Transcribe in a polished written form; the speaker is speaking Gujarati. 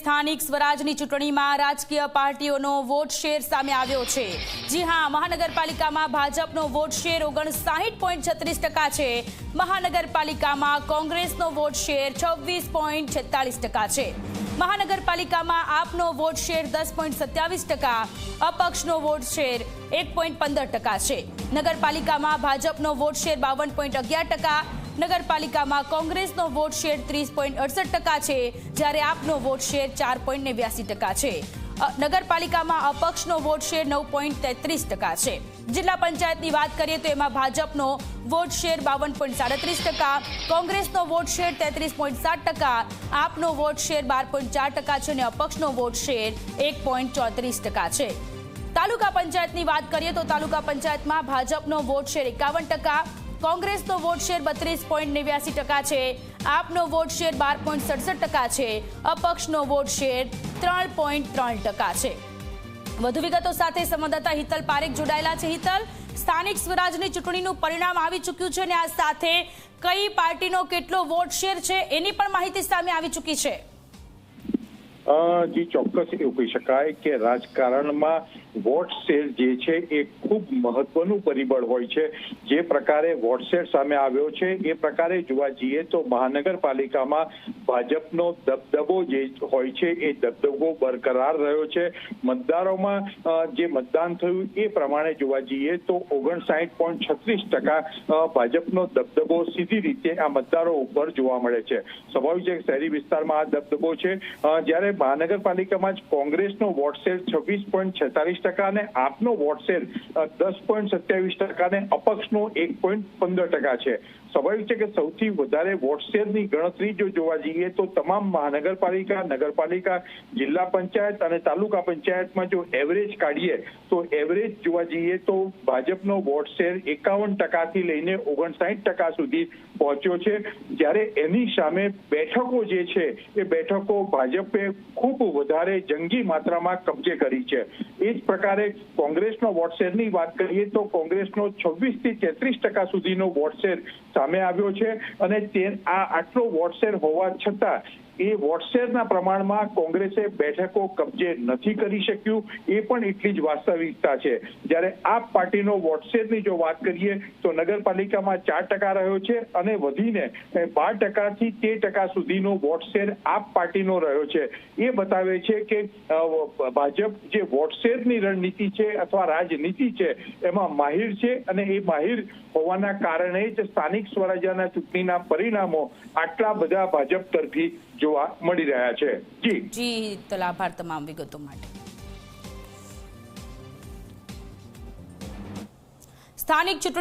સ્થાનિક સ્વરાજની ચૂંટણીમાં રાજકીય પાર્ટીઓનો વોટ શેર સામે આવ્યો છે। જી હા, મહાનગરપાલિકામાં ભાજપનો વોટ શેર 59.36% છે। મહાનગરપાલિકામાં કોંગ્રેસનો વોટ શેર 26.46% છે। મહાનગરપાલિકામાં આપનો વોટ શેર 10.27%, અપક્ષનો વોટ શેર 1.15% છે। નગરપાલિકામાં ભાજપનો વોટ શેર 52.11%, નગરપાલિકામાં કોંગ્રેસનો વોટ શેર 30.68% છે, જ્યારે આપનો વોટ શેર 4.89% છે। નગરપાલિકામાં અપક્ષનો વોટ શેર 9.33% છે। જિલ્લા પંચાયતની વાત કરીએ તો એમાં ભાજપનો વોટ શેર 52.37%, કોંગ્રેસનો વોટ શેર 33.7%, આપનો વોટ શેર 12.4% છે અને અપક્ષનો વોટ શેર 1.34% છે। તાલુકા પંચાયતની વાત કરીએ તો તાલુકા પંચાયતમાં ભાજપનો વોટ શેર 51%, કોંગ્રેસનો વોટ શેર 32.89% છે, આપનો વોટ શેર 12.67% છે, અપક્ષનો વોટ શેર 3.3% છે। વધુ વિગતો સાથે સંવાદદાતા હિતલ પારેખ જોડાયેલા છે। હિતલ, સ્થાનિક સ્વરાજની ચૂંટણીનું પરિણામ આવી ચૂક્યું છે અને આ સાથે કઈ પાર્ટીનો કેટલો વોટ શેર છે એની પણ માહિતી સામે આવી ચૂકી છે। જી ચોક્કસ એવું કહી શકાય કે રાજકારણમાં વોટ શેર જે છે એ ખૂબ મહત્વનું પરિબળ હોય છે। જે પ્રકારે વોટ શેર સામે આવ્યો છે એ પ્રકારે જોવા જઈએ તો મહાનગરપાલિકામાં ભાજપનો દબદબો જે હોય છે એ દબદબો બરકરાર રહ્યો છે। મતદારોમાં જે મતદાન થયું એ પ્રમાણે જોવા જઈએ તો 59.36% ભાજપનો દબદબો સીધી રીતે આ મતદારો ઉપર જોવા મળે છે। સ્વાભાવિક છે કે શહેરી વિસ્તારમાં આ દબદબો છે, જ્યારે મહાનગરપાલિકામાં જ કોંગ્રેસનો વોટ શેર 26.46% અને આપનો વોટ શેર 10.27% અને અપક્ષનો 1.15% છે। સ્વાભાવિક છે કે સૌથી વધારે વોટ શેરની ગણતરી જો જોવા જઈએ તો તમામ મહાનગરપાલિકા, નગરપાલિકા, જિલ્લા પંચાયત અને તાલુકા પંચાયતમાં જો એવરેજ કાઢીએ તો એવરેજ જોવા જઈએ તો ભાજપનો વોટ શેર 51% થી લઈને 59% સુધી પહોંચ્યો છે, જ્યારે એની સામે બેઠકો જે છે એ બેઠકો ભાજપે ખૂબ વધારે જંગી માત્રામાં કબજે કરી છે। એ જ પ્રકારે કોંગ્રેસનો વોટ શેરની વાત કરીએ તો કોંગ્રેસનો 26 થી 33% સુધીનો વોટ શેર સામે આવ્યો છે અને આટલો વોટ શેર હોવા છતાં એ વોટ શેરના પ્રમાણમાં કોંગ્રેસે બેઠકો કબજે નથી કરી શક્યું, એ પણ એટલી જ વાસ્તવિકતા છે। જ્યારે આપ પાર્ટીનો વોટ શેરની જો વાત કરીએ તો નગરપાલિકામાં 4% રહ્યો છે અને વધીને 12% થી 13% સુધીનો વોટ શેર આપ પાર્ટીનો રહ્યો છે। એ બતાવે છે કે ભાજપ જે વોટ શેરની રણનીતિ છે અથવા રાજનીતિ છે એમાં માહિર છે અને એ માહિર હોવાના કારણે જ સ્થાનિક સ્વરાજ્યના ચૂંટણીના પરિણામો આટલા બધા ભાજપ તરફી જોવા મળી રહ્યા છે। જી તો આભાર તમામ વિગતો માટે। સ્થાનિક ચૂંટણી